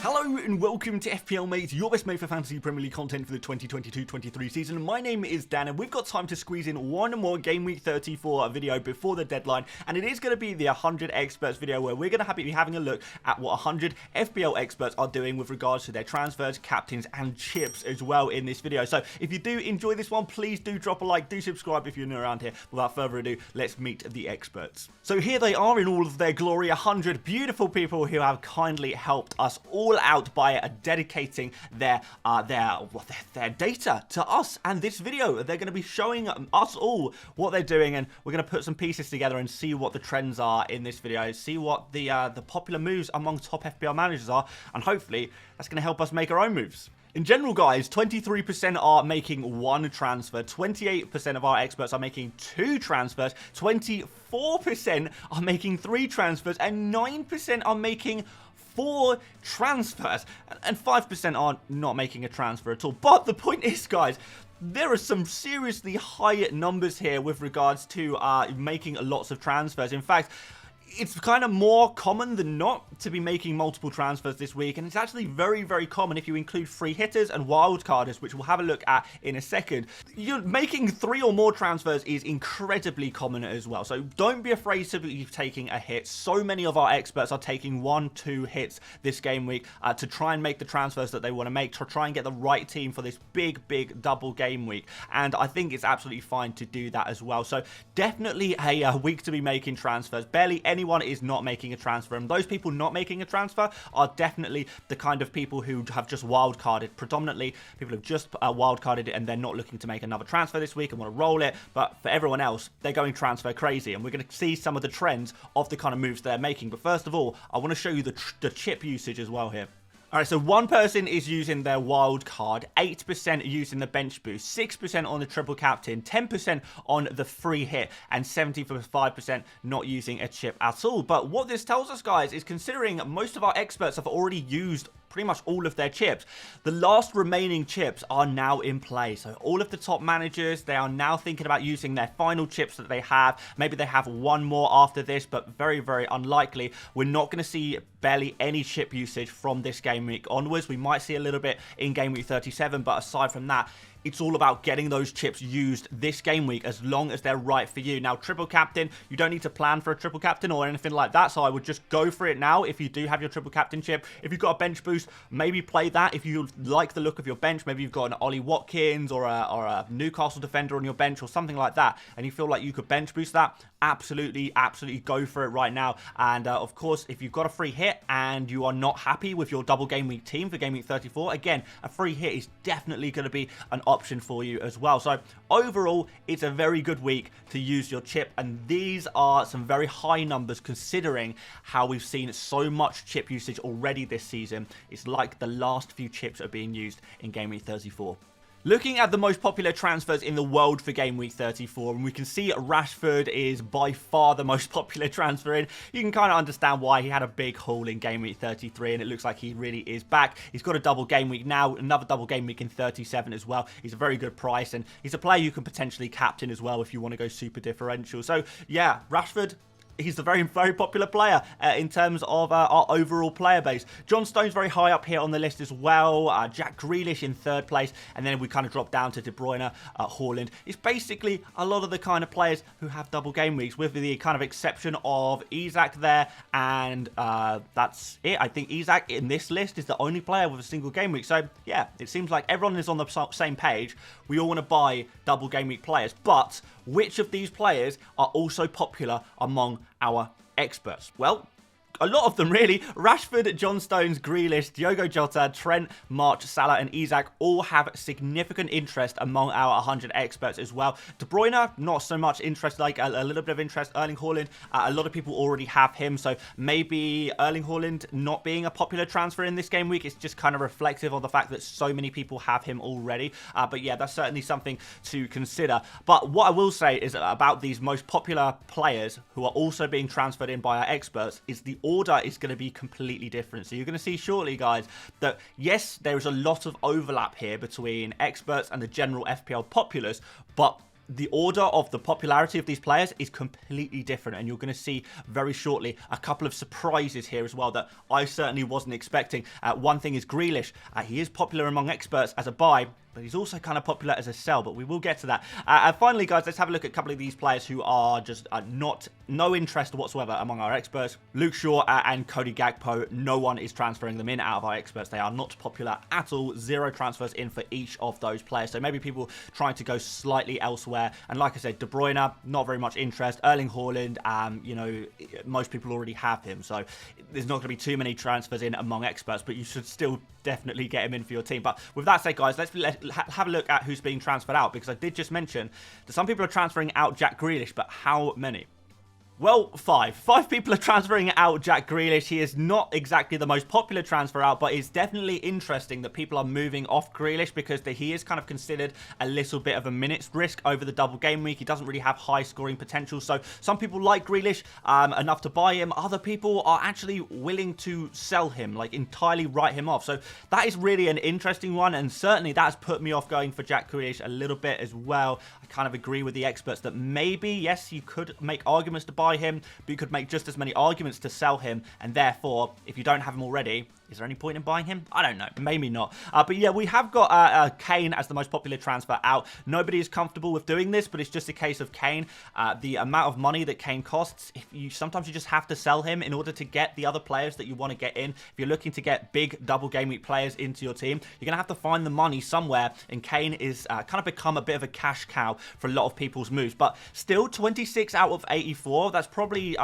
Hello and welcome to FPL Mate, your best mate for fantasy Premier League content for the 2022-23 season. My name is Dan and we've got time to squeeze in one more Game Week 34 video before the deadline, and it is going to be the 100 Experts video where we're going to be having a look at what 100 FPL Experts are doing with regards to their transfers, captains and chips as well in this video. So if you do enjoy this one, please do drop a like, do subscribe if you're new around here. Without further ado, let's meet the experts. So here they are in all of their glory, 100 beautiful people who have kindly helped us all out by dedicating their data to us and this video. They're going to be showing us all what they're doing, and we're going to put some pieces together and see what the trends are in this video, see what the popular moves among top FPL managers are, and hopefully that's going to help us make our own moves. In general, guys, 23% are making one transfer, 28% of our experts are making two transfers, 24% are making three transfers, and 9% are making 4 transfers, and 5% are not making a transfer at all. But the point is, guys, there are some seriously high numbers here with regards to making lots of transfers. In fact, it's kind of more common than not to be making multiple transfers this week, and it's actually very, very common if you include free hitters and wildcarders, which we'll have a look at in a second. You're making 3 or more transfers is incredibly common as well, so don't be afraid to be taking a hit. So many of our experts are taking 1-2 hits this game week to try and make the transfers that they want to make, to try and get the right team for this big double game week, and I think it's absolutely fine to do that as well. So definitely a week to be making transfers. Barely anyone is not making a transfer, and those people not making a transfer are definitely the kind of people who have just wildcarded. Predominantly people have just wildcarded it and they're not looking to make another transfer this week and want to roll it. But for everyone else, they're going transfer crazy, and we're going to see some of the trends of the kind of moves they're making. But first of all, I want to show you the chip usage as well here. Alright, so one person is using their wild card, 8% using the bench boost, 6% on the triple captain, 10% on the free hit, and 75% not using a chip at all. But what this tells us, guys, is considering most of our experts have already used pretty much all of their chips, the last remaining chips are now in play. So all of the top managers, they are now thinking about using their final chips that they have. Maybe they have one more after this, but very, very unlikely. We're not going to see barely any chip usage from this game week onwards. We might see a little bit in game week 37, but aside from that, it's all about getting those chips used this game week as long as they're right for you. Now, triple captain, you don't need to plan for a triple captain or anything like that, so I would just go for it now if you do have your triple captain chip. If you've got a bench boost, maybe play that. If you like the look of your bench, maybe you've got an Ollie Watkins or a Newcastle defender on your bench or something like that, and you feel like you could bench boost that, absolutely go for it right now. And of course, if you've got a free hit and you are not happy with your double game week team for game week 34, again, a free hit is definitely going to be an option for you as well. So overall, it's a very good week to use your chip, and these are some very high numbers considering how we've seen so much chip usage already this season. It's like the last few chips are being used in game week 34. Looking at the most popular transfers in the world for Game Week 34, and we can see Rashford is by far the most popular transfer in. You can kind of understand why. He had a big haul in Game Week 33, and it looks like he really is back. He's got a double game week now, another double game week in 37 as well. He's a very good price, and he's a player you can potentially captain as well if you want to go super differential. So, yeah, Rashford, he's a very, very popular player in terms of our overall player base. John Stones very high up here on the list as well. Jack Grealish in 3rd place. And then we kind of drop down to De Bruyne, Haaland. It's basically a lot of the kind of players who have double game weeks, with the kind of exception of Isak there. And that's it. I think Isak in this list is the only player with a single game week. So, yeah, it seems like everyone is on the same page. We all want to buy double game week players. But which of these players are also popular among our experts? Well, a lot of them really. Rashford, John Stones, Grealish, Diogo Jota, Trent, March, Salah and Isak all have significant interest among our 100 experts as well. De Bruyne, not so much interest, like a little bit of interest. Erling Haaland, a lot of people already have him, so maybe Erling Haaland not being a popular transfer in this game week is just kind of reflective of the fact that so many people have him already. But yeah, that's certainly something to consider. But what I will say is about these most popular players who are also being transferred in by our experts is the order is going to be completely different. So you're going to see shortly, guys, that yes, there is a lot of overlap here between experts and the general FPL populace, but the order of the popularity of these players is completely different, and you're going to see very shortly a couple of surprises here as well that I certainly wasn't expecting. One thing is Grealish. He is popular among experts as a buy, but he's also kind of popular as a sell, but we will get to that. And finally, guys, let's have a look at a couple of these players who are just no interest whatsoever among our experts. Luke Shaw and Cody Gakpo, no one is transferring them in out of our experts. They are not popular at all. 0 transfers in for each of those players. So maybe people trying to go slightly elsewhere. And like I said, De Bruyne, not very much interest. Erling Haaland, you know, most people already have him. So there's not going to be too many transfers in among experts, but you should still definitely get him in for your team. But with that said, guys, let's have a look at who's being transferred out, because I did just mention that some people are transferring out Jack Grealish, but how many? Well, 5. 5 people are transferring out Jack Grealish. He is not exactly the most popular transfer out, but it's definitely interesting that people are moving off Grealish because he is kind of considered a little bit of a minutes risk over the double game week. He doesn't really have high scoring potential. So some people like Grealish enough to buy him. Other people are actually willing to sell him, like entirely write him off. So that is really an interesting one, and certainly that has put me off going for Jack Grealish a little bit as well. I kind of agree with the experts that maybe, yes, you could make arguments to buy him, but you could make just as many arguments to sell him, and therefore, if you don't have him already, is there any point in buying him? I don't know. Maybe not. But yeah, we have got Kane as the most popular transfer out. Nobody is comfortable with doing this, but it's just a case of Kane. The amount of money that Kane costs, sometimes you just have to sell him in order to get the other players that you want to get in. If you're looking to get big double game week players into your team, you're going to have to find the money somewhere, and Kane is kind of become a bit of a cash cow for a lot of people's moves. But still, 26 out of 84, that's probably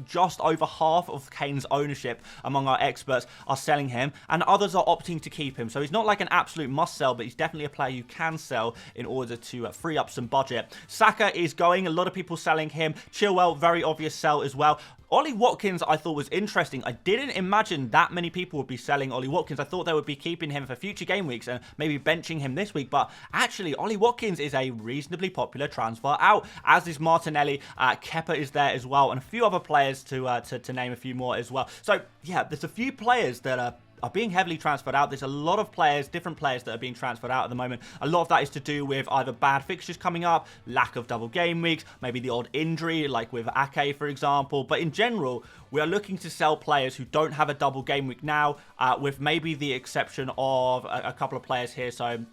just over half of Kane's ownership among our experts are selling him, and others are opting to keep him. So he's not like an absolute must sell, but he's definitely a player you can sell in order to free up some budget. Saka is going, a lot of people selling him. Chilwell, very obvious sell as well. Ollie Watkins, I thought was interesting. I didn't imagine that many people would be selling Ollie Watkins. I thought they would be keeping him for future game weeks and maybe benching him this week. But actually, Ollie Watkins is a reasonably popular transfer out, as is Martinelli. Kepa is there as well, and a few other players to name a few more as well. So yeah, there's a few players that are being heavily transferred out. There's a lot of players, different players that are being transferred out at the moment. A lot of that is to do with either bad fixtures coming up, lack of double game weeks, maybe the odd injury, like with Ake, for example. But in general, we are looking to sell players who don't have a double game week now, with maybe the exception of a couple of players here. So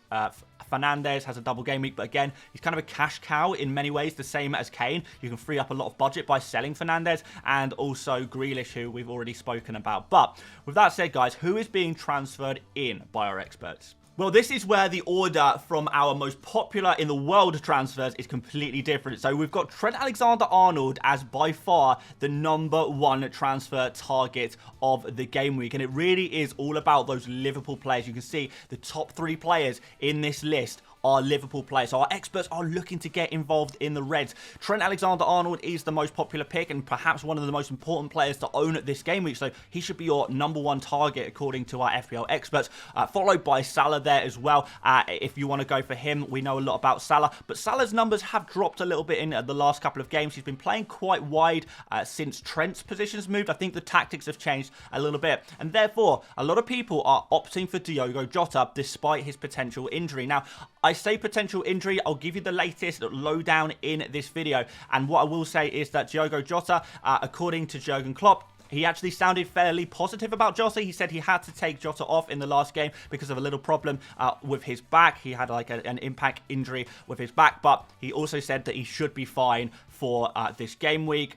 Fernandes has a double game week, but again, he's kind of a cash cow in many ways, the same as Kane. You can free up a lot of budget by selling Fernandes, and also Grealish, who we've already spoken about. But with that said, guys, who is being transferred in by our experts? Well, this is where the order from our most popular in the world transfers is completely different. So we've got Trent Alexander-Arnold as by far the #1 transfer target of the game week. And it really is all about those Liverpool players. You can see the top 3 players in this list are Liverpool players. So our experts are looking to get involved in the Reds. Trent Alexander-Arnold is the most popular pick and perhaps one of the most important players to own at this game week. So he should be your #1 target according to our FPL experts, followed by Salah there as well. If you want to go for him, we know a lot about Salah, but Salah's numbers have dropped a little bit in the last couple of games. He's been playing quite wide since Trent's positions moved. I think the tactics have changed a little bit, and therefore a lot of people are opting for Diogo Jota despite his potential injury. Now, I say potential injury, I'll give you the latest lowdown in this video. And what I will say is that Diogo Jota, according to Jurgen Klopp, he actually sounded fairly positive about Jota. He said he had to take Jota off in the last game because of a little problem with his back. He had like an impact injury with his back, but he also said that he should be fine for this game week.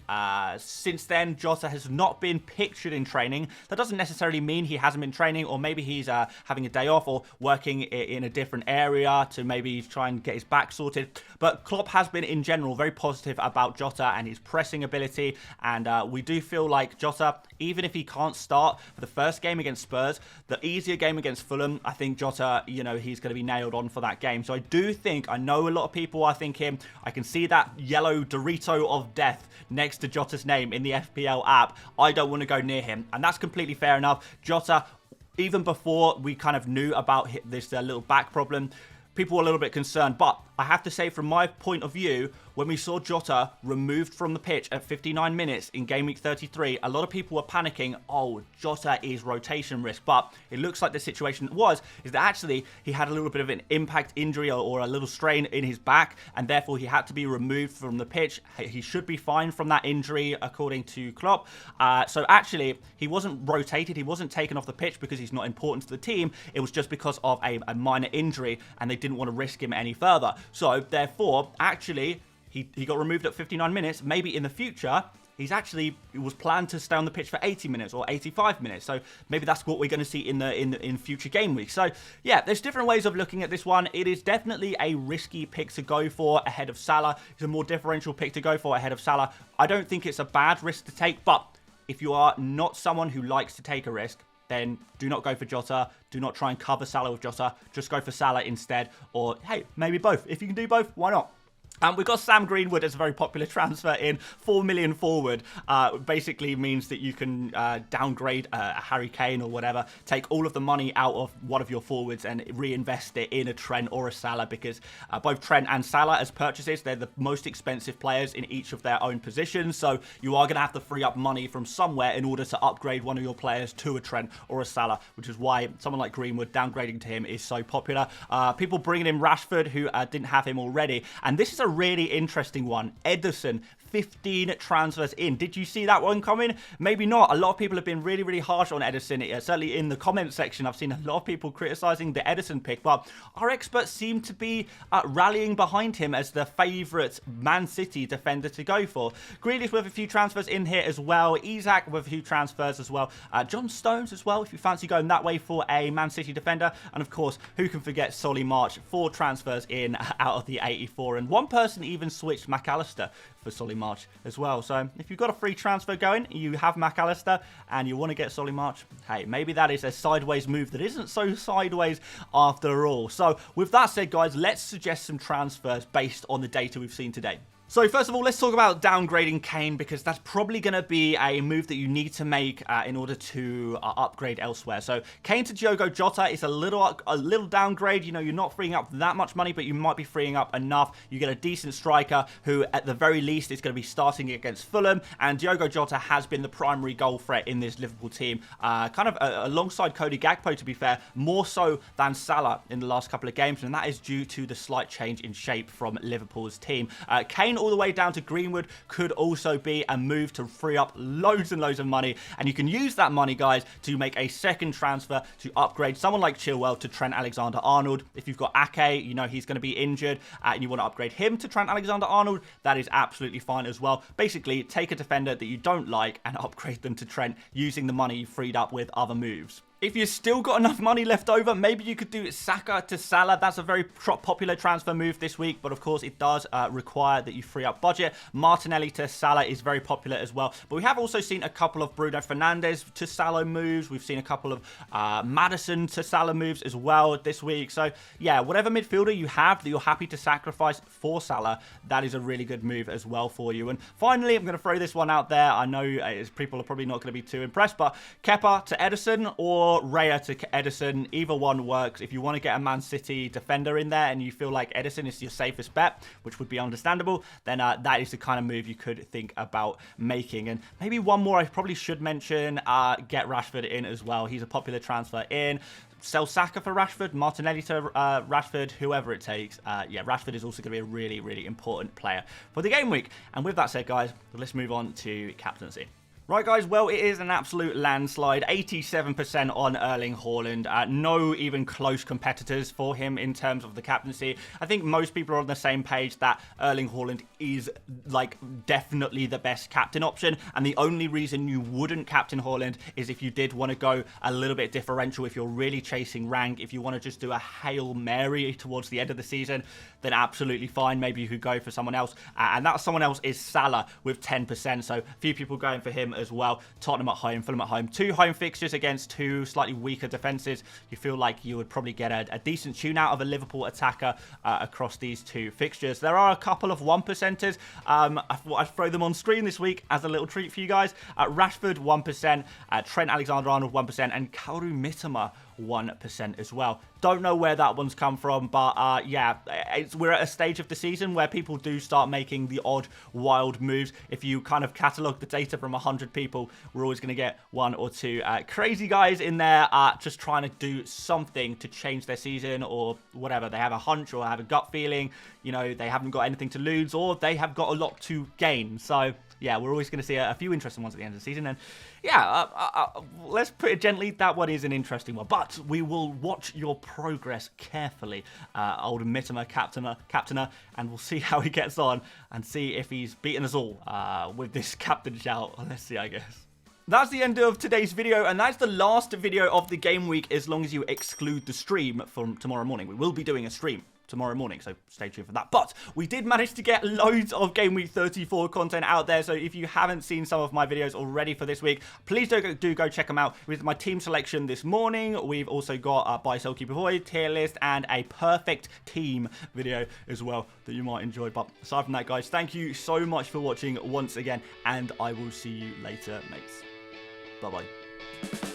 Since then, Jota has not been pictured in training. That doesn't necessarily mean he hasn't been training, or maybe he's having a day off or working in a different area to maybe try and get his back sorted. But Klopp has been, in general, very positive about Jota and his pressing ability, and we do feel like Jota, even if he can't start for the first game against Spurs, the easier game against Fulham, I think Jota, you know, he's going to be nailed on for that game. So I do think, I know a lot of people are thinking, I can see that yellow Dorito of death next to Jota's name in the FPL app. I don't want to go near him, and that's completely fair enough. Jota, even before we kind of knew about this little back problem, people were a little bit concerned, but I have to say, from my point of view, when we saw Jota removed from the pitch at 59 minutes in game week 33, a lot of people were panicking, oh, Jota is rotation risk. But it looks like the situation is that actually he had a little bit of an impact injury or a little strain in his back, and therefore he had to be removed from the pitch. He should be fine from that injury, according to Klopp. So actually, he wasn't rotated. He wasn't taken off the pitch because he's not important to the team. It was just because of a minor injury, and they didn't want to risk him any further. So therefore, actually, he got removed at 59 minutes. Maybe in the future, it was planned to stay on the pitch for 80 minutes or 85 minutes. So maybe that's what we're going to see in future game weeks. So yeah, there's different ways of looking at this one. It is definitely a risky pick to go for ahead of Salah. It's a more differential pick to go for ahead of Salah. I don't think it's a bad risk to take, but if you are not someone who likes to take a risk, then do not go for Jota. Do not try and cover Salah with Jota. Just go for Salah instead. Or, hey, maybe both. If you can do both, why not? We've got Sam Greenwood as a very popular transfer in 4 million forward. Basically means that you can downgrade Harry Kane or whatever, take all of the money out of one of your forwards and reinvest it in a Trent or a Salah, because both Trent and Salah as purchases, they're the most expensive players in each of their own positions. So you are going to have to free up money from somewhere in order to upgrade one of your players to a Trent or a Salah, which is why someone like Greenwood, downgrading to him is so popular. People bringing in Rashford who didn't have him already. And this is a really interesting one. Ederson, 15 transfers in. Did you see that one coming? Maybe not. A lot of people have been really, really harsh on Ederson. Certainly in the comment section, I've seen a lot of people criticizing the Ederson pick, but our experts seem to be rallying behind him as the favourite Man City defender to go for. Grealish with a few transfers in here as well. Isak with a few transfers as well. John Stones as well, if you fancy going that way for a Man City defender. And of course, who can forget Solly March? 4 transfers in out of the 84. And one person even switched McAllister for Solly March as well. So if you've got a free transfer going, you have McAllister and you want to get Solly March, hey, maybe that is a sideways move that isn't so sideways after all. So with that said, guys, let's suggest some transfers based on the data we've seen today. So first of all, let's talk about downgrading Kane, because that's probably going to be a move that you need to make in order to upgrade elsewhere. So Kane to Diogo Jota is a little downgrade. You know, you're not freeing up that much money, but you might be freeing up enough. You get a decent striker who, at the very least, is going to be starting against Fulham. And Diogo Jota has been the primary goal threat in this Liverpool team, kind of alongside Cody Gakpo, to be fair, more so than Salah in the last couple of games, and that is due to the slight change in shape from Liverpool's team. Kane all the way down to Greenwood could also be a move to free up loads and loads of money, and you can use that money, guys, to make a second transfer to upgrade someone like Chilwell to Trent Alexander-Arnold. If you've got Ake, you know he's going to be injured, and you want to upgrade him to Trent Alexander-Arnold, that is absolutely fine as well. Basically, take a defender that you don't like and upgrade them to Trent using the money you freed up with other moves. If you've still got enough money left over, maybe you could do Saka to Salah. That's a very popular transfer move this week, but of course it does require that you free up budget. Martinelli to Salah is very popular as well. But we have also seen a couple of Bruno Fernandes to Salah moves. We've seen a couple of Maddison to Salah moves as well this week. So yeah, whatever midfielder you have that you're happy to sacrifice for Salah, that is a really good move as well for you. And finally, I'm going to throw this one out there. I know people are probably not going to be too impressed, but Kepa to Ederson or Raya to Ederson, either one works. If you want to get a Man City defender in there and you feel like Ederson is your safest bet, which would be understandable, then that is the kind of move you could think about making. And maybe one more I probably should mention, get Rashford in as well. He's a popular transfer in. Sell Saka for Rashford, Martinelli to Rashford, whoever it takes. Yeah, Rashford is also going to be a really, really important player for the game week. And with that said, guys, let's move on to captaincy. Right, guys, well, it is an absolute landslide. 87% on Erling Haaland. No even close competitors for him in terms of the captaincy. I think most people are on the same page that Erling Haaland is, like, definitely the best captain option. And the only reason you wouldn't captain Haaland is if you did want to go a little bit differential, if you're really chasing rank, if you want to just do a Hail Mary towards the end of the season, then absolutely fine. Maybe you could go for someone else. And that someone else is Salah with 10%. So a few people going for him as well. Tottenham at home, Fulham at home. 2 home fixtures against 2 slightly weaker defences. You feel like you would probably get a decent tune out of a Liverpool attacker across these 2 fixtures. There are a couple of 1%ers. I thought I'd throw them on screen this week as a little treat for you guys. Rashford 1%, Trent Alexander-Arnold 1%, and Kaoru Mitoma 1% as well. Don't know where that one's come from, but yeah, we're at a stage of the season where people do start making the odd wild moves. If you kind of catalog the data from 100 people, we're always going to get one or two crazy guys in there just trying to do something to change their season or whatever. They have a hunch or have a gut feeling, you know, they haven't got anything to lose or they have got a lot to gain. So yeah, we're always going to see a few interesting ones at the end of the season. And yeah, let's put it gently, that one is an interesting one. But we will watch your progress carefully, old Mittimer, captainer, and we'll see how he gets on and see if he's beaten us all with this captain shout. Let's see, I guess. That's the end of today's video, and that's the last video of the game week as long as you exclude the stream from tomorrow morning. We will be doing a stream tomorrow morning, so stay tuned for that. But we did manage to get loads of Game Week 34 content out there, so if you haven't seen some of my videos already for this week, please do go check them out. With my team selection this morning, we've also got a buy, sell, keep, avoid tier list and a perfect team video as well that you might enjoy. But aside from that, guys, thank you so much for watching once again, and I will see you later, mates. Bye-bye.